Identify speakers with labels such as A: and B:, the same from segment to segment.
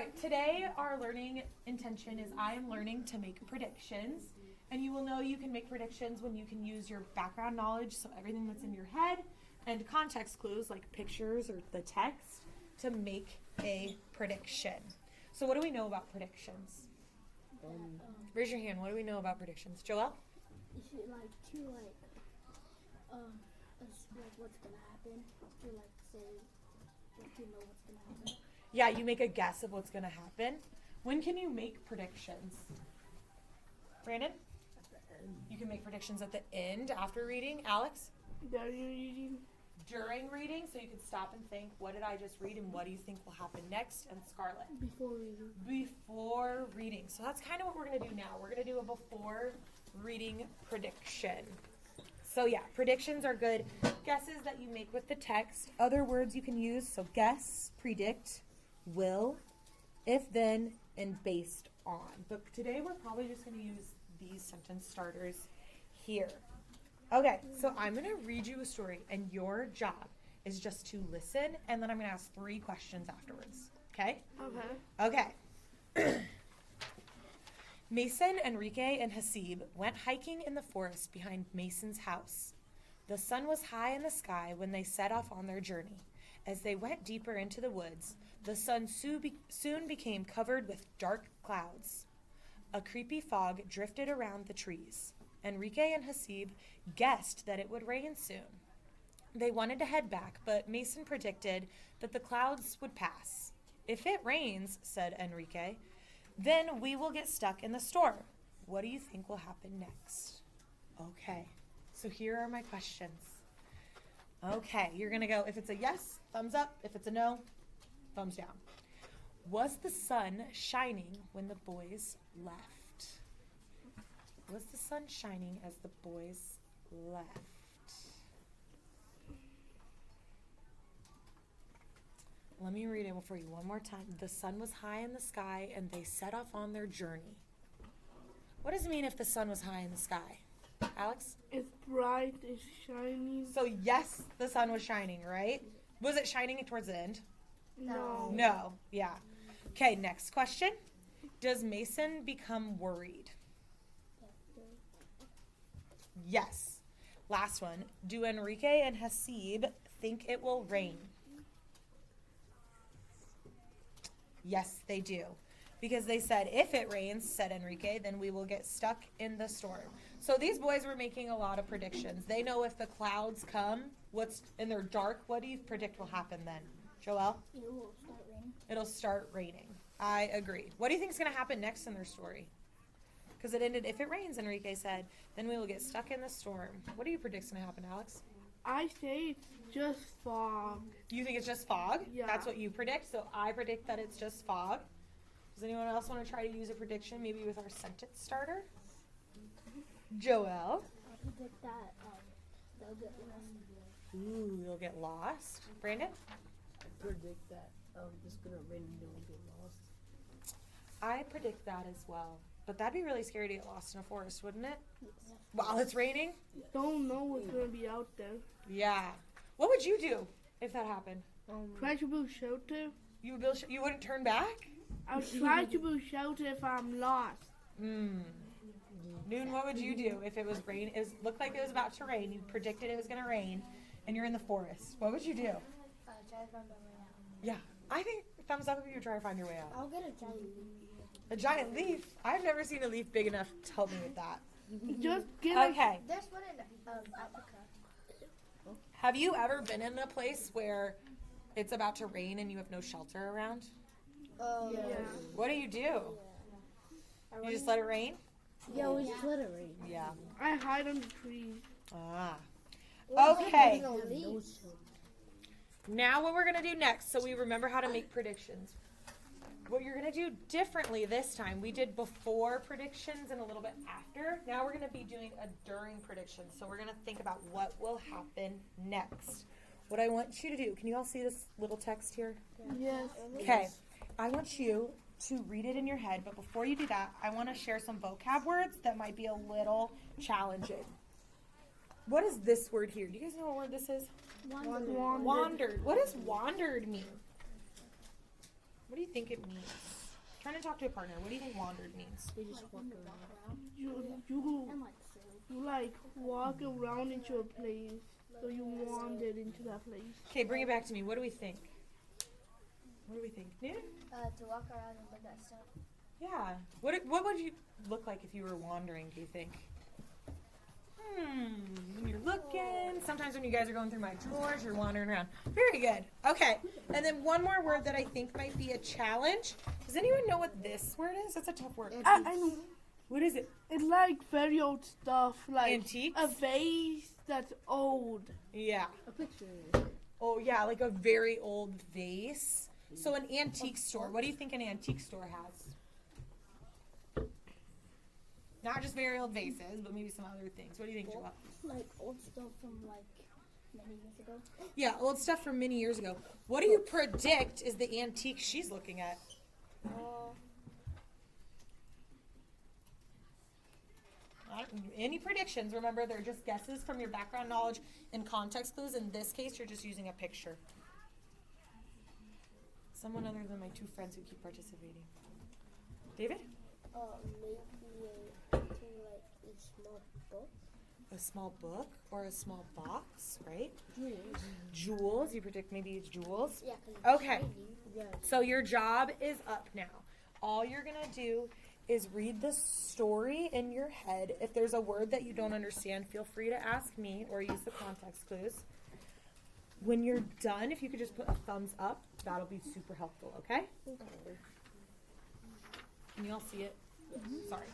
A: right, today our learning intention is I am learning to make predictions. And you will know you can make predictions when you can use your background knowledge, so everything that's in your head, and context clues like pictures or the text to make a prediction. So what do we know about predictions? Raise your hand. What do we know about predictions? Joelle?
B: You should what's gonna happen. To say you know what's gonna happen.
A: Yeah, you make a guess of what's gonna happen. When can you make predictions? Brandon? You can make predictions at the end after reading. Alex?
C: During reading.
A: During reading, so you can stop and think, what did I just read and what do you think will happen next? And Scarlett?
B: Before reading.
A: Before reading. So that's kind of what we're going to do now. We're going to do a before reading prediction. So yeah, predictions are good guesses that you make with the text. Other words you can use, so guess, predict, will, if then, and based on. But today we're probably just going to use these sentence starters here. Okay, so I'm going to read you a story, and your job is just to listen, and then I'm going to ask 3 questions afterwards. Okay?
C: Okay.
A: Okay. Mason, Enrique, and Hasib went hiking in the forest behind Mason's house. The sun was high in the sky when they set off on their journey. As they went deeper into the woods, the sun soon became covered with dark clouds. A creepy fog drifted around the trees. Enrique and Hasib guessed that it would rain soon. They wanted to head back, but Mason predicted that the clouds would pass. If it rains, said Enrique, then we will get stuck in the storm. What do you think will happen next? Okay, so here are my questions. Okay, you're going to go, if it's a yes, thumbs up. If it's a no, thumbs down. Was the sun shining when the boys left? Was the sun shining as the boys left? Let me read it for you one more time. The sun was high in the sky and they set off on their journey. What does it mean if the sun was high in the sky? Alex?
C: It's bright, it's shiny.
A: So yes, the sun was shining, right? Was it shining towards the end?
C: No.
A: No, yeah. Okay, next question. Does Mason become worried? Yes. Last one. Do Enrique and Hasib think it will rain? Yes, they do. Because they said, if it rains, said Enrique, then we will get stuck in the storm. So these boys were making a lot of predictions. They know if the clouds come, and they're dark, what do you predict will happen then? Joelle?
B: It will start raining.
A: It'll start raining. I agree. What do you think is going to happen next in their story? Because it ended, if it rains, Enrique said, then we will get stuck in the storm. What do you predict is going to happen, Alex?
C: I say it's just fog.
A: You think it's just fog?
C: Yeah.
A: That's what you predict. So I predict that it's just fog. Does anyone else want to try to use a prediction, maybe with our sentence starter? Joelle?
B: I predict that they'll get lost.
A: Ooh, you'll get lost. Brandon?
D: I predict that it's gonna rain and they'll get lost.
A: I predict that as well. But that'd be really scary to get lost in a forest, wouldn't it?
B: Yes.
A: While it's raining?
C: Don't know what's gonna be out there.
A: Yeah. What would you do if that happened?
C: Try to build shelter.
A: You would you wouldn't turn back?
C: I'll try to build shelter if I'm lost.
A: Noon, what would you do if it was rain? It looked like it was about to rain. You predicted it was going to rain, and you're in the forest. What would you do?
B: Try to find my way out.
A: Yeah, I think thumbs up if you try to find your way out.
B: I'll get a giant leaf.
A: A giant leaf? I've never seen a leaf big enough to help me with that.
C: Just get
A: Okay.
B: There's one in Africa.
A: Have you ever been in a place where it's about to rain and you have no shelter around?
B: Oh,
C: Yeah.
A: What do? You just let it rain?
B: Yeah, we just let it rain.
A: Yeah.
C: I hide under trees.
A: Ah.
B: Well,
A: Okay.
B: there's no leaf.
A: Now what we're going to do next, so we remember how to make predictions. What you're going to do differently this time, we did before predictions and a little bit after. Now we're going to be doing a during prediction. So we're going to think about what will happen next. What I want you to do, can you all see this little text here?
C: Yes.
A: Okay. I want you to read it in your head, but before you do that, I want to share some vocab words that might be a little challenging. What is this word here? Do you guys know what word this is?
B: Wandered.
A: Wandered. What does wandered mean? What do you think it means? Trying to talk to a partner. What do you think wandered means?
D: They just
B: Like
D: walk
B: when you
D: around.
B: walk around
C: You
B: and like silly.
C: you like walk around into a place, so you wandered into that place.
A: Okay, bring it back to me. What do we think? What do we think? Yeah.
B: To walk around and look at stuff.
A: Yeah. What would you look like if you were wandering, do you think? When you're looking. Sometimes when you guys are going through my drawers, you're wandering around. Very good. Okay. And then one more word that I think might be a challenge. Does anyone know what this word is? That's a tough word.
C: I know.
A: What is it?
C: It's like very old stuff, like
A: Antiques?
C: a vase that's old.
A: Yeah.
D: A picture.
A: Oh, yeah, like a very old vase. So an antique store. What do you think an antique store has? Not just very old vases, but maybe some other things. What do you think, Joelle?
B: Like old stuff from like many years ago.
A: Yeah, old stuff from many years ago. What do you predict is the antique she's looking at? Any predictions? Remember, they're just guesses from your background knowledge and context clues. In this case, you're just using a picture. Someone other than my two friends who keep participating. David?
B: Maybe like a small book.
A: A small book or a small box, right?
D: Jewels.
A: Jewels. You predict maybe it's jewels.
B: Yeah, 'cause it's
A: Okay.
B: shiny.
D: Yeah.
A: So your job is up now. All you're going to do is read the story in your head. If there's a word that you don't understand, feel free to ask me or use the context clues. When you're done, if you could just put a thumbs up, that'll be super helpful, okay? Can you all see it? Sorry.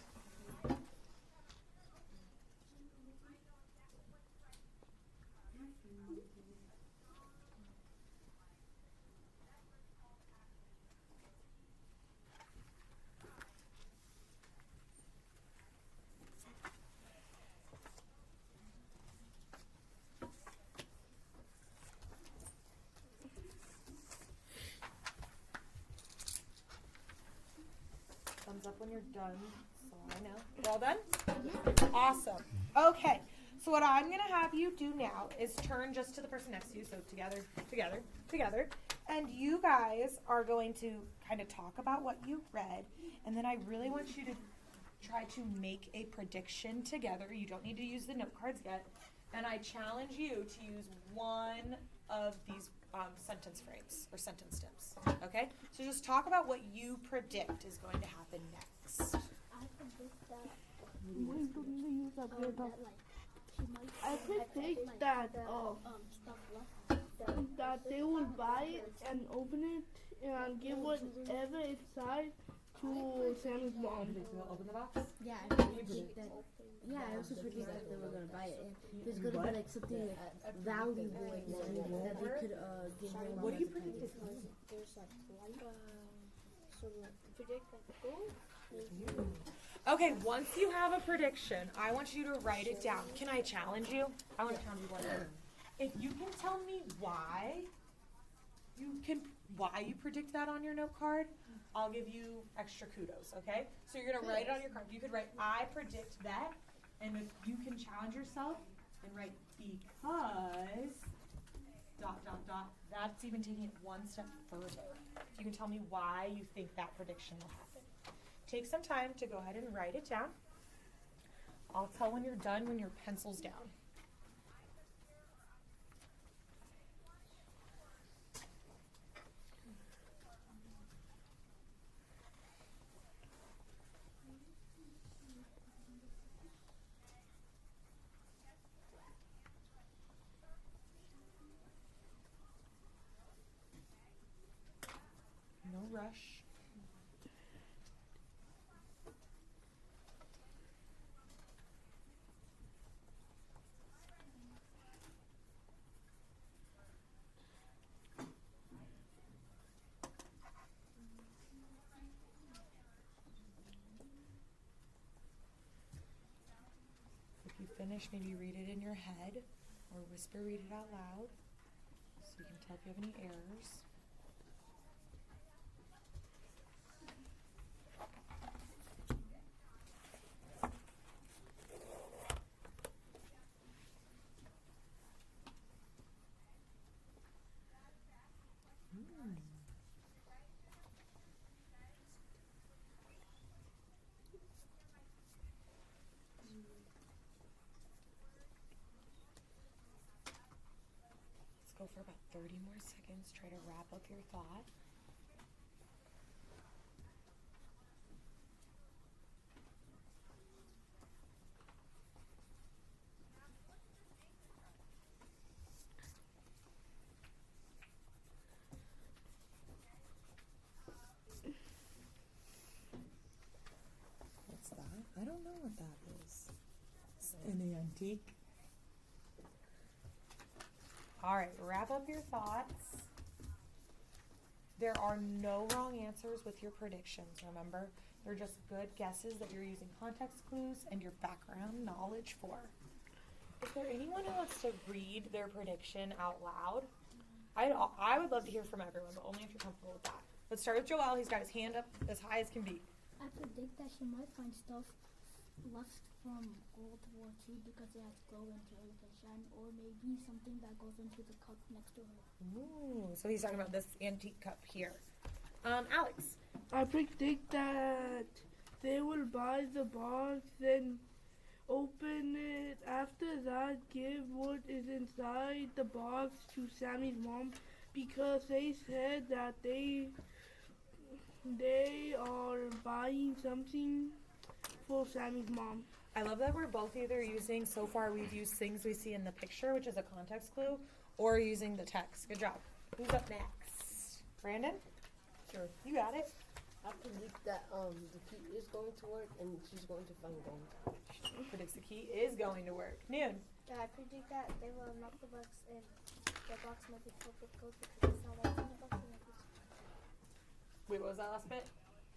A: Thumbs up when you're done, so I know. We're all done? Awesome. Okay, so what I'm going to have you do now is turn just to the person next to you, so together, together, together, and you guys are going to kind of talk about what you read, and then I really want you to try to make a prediction together. You don't need to use the note cards yet, and I challenge you to use one of these sentence frames or sentence stems, okay? So just talk about what you predict is going to happen next.
B: I predict that
C: I
B: that like she might
C: predict
B: like,
C: that
B: the, stuff left.
C: that they will buy it and open it and give whatever inside to Santa's mom.
A: Open the box.
E: Yeah, I predict that. Yeah, I also predict that they were gonna buy it. And there's gonna be like something valuable inside that they could give their mom.
A: What do you
E: as a present.
A: predict?
B: There's like light. So like predict like gold.
A: Okay, once you have a prediction, I want you to write it down. Can I challenge you? I want to challenge you one more. If you can tell me why you predict that on your note card, I'll give you extra kudos, okay? So you're gonna write it on your card. You could write, I predict that, and if you can challenge yourself and write because dot dot dot, that's even taking it one step further. You can tell me why you think that prediction will happen. Take some time to go ahead and write it down. I'll tell when you're done when your pencil's down. No rush. If you finish, maybe read it in your head or whisper read it out loud so you can tell if you have any errors. for about 30 more seconds. Try to wrap up your thought. What's that? I don't know what that is. It's an antique. All right, wrap up your thoughts. There are no wrong answers with your predictions, remember? They're just good guesses that you're using context clues and your background knowledge for. Is there anyone who wants to read their prediction out loud? I would love to hear from everyone, but only if you're comfortable with that. Let's start with Joel. He's got his hand up as high as can be.
B: I predict that she might find stuff left from World War II because it has glow and look and shine, or maybe something that goes into the cup next to her.
A: Ooh, so he's talking about this antique cup here. Alex.
C: I predict that they will buy the box, then open it. After that, give what is inside the box to Sammy's mom because they said that they are buying something for Sammy's mom.
A: I love that we're both either using, so far we've used things we see in the picture, which is a context clue, or using the text. Good job. Who's up next? Brandon?
D: Sure.
A: You got it.
D: I predict that the key is going to work and she's going to find gold.
A: Predicts the key is going to work. Noon.
B: Yeah, I predict that they will unlock the box and the box might be filled with gold because it's not what's in the box.
A: Wait, what was that last bit?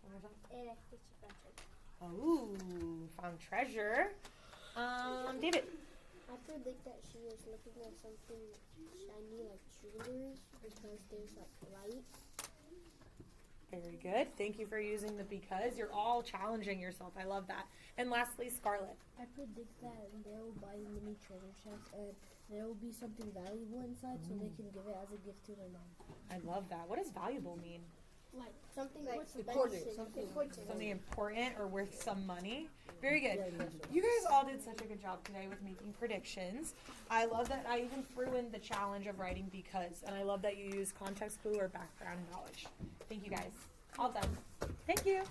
A: One more time.
B: And I think she found it.
A: Oh, found treasure. David.
B: I predict that she is looking at something shiny like jewelry because there's like light.
A: Very good. Thank you for using the because. You're all challenging yourself. I love that. And lastly, Scarlett.
E: I predict that they'll buy mini treasure chests and there will be something valuable inside so they can give it as a gift to their mom.
A: I love that. What does valuable mean?
B: Like something like
D: important.
A: Something important or worth some money? Very good. You guys all did such a good job today with making predictions. I love that I even threw in the challenge of writing because, and I love that you use context clue or background knowledge. Thank you guys. All done. Thank you.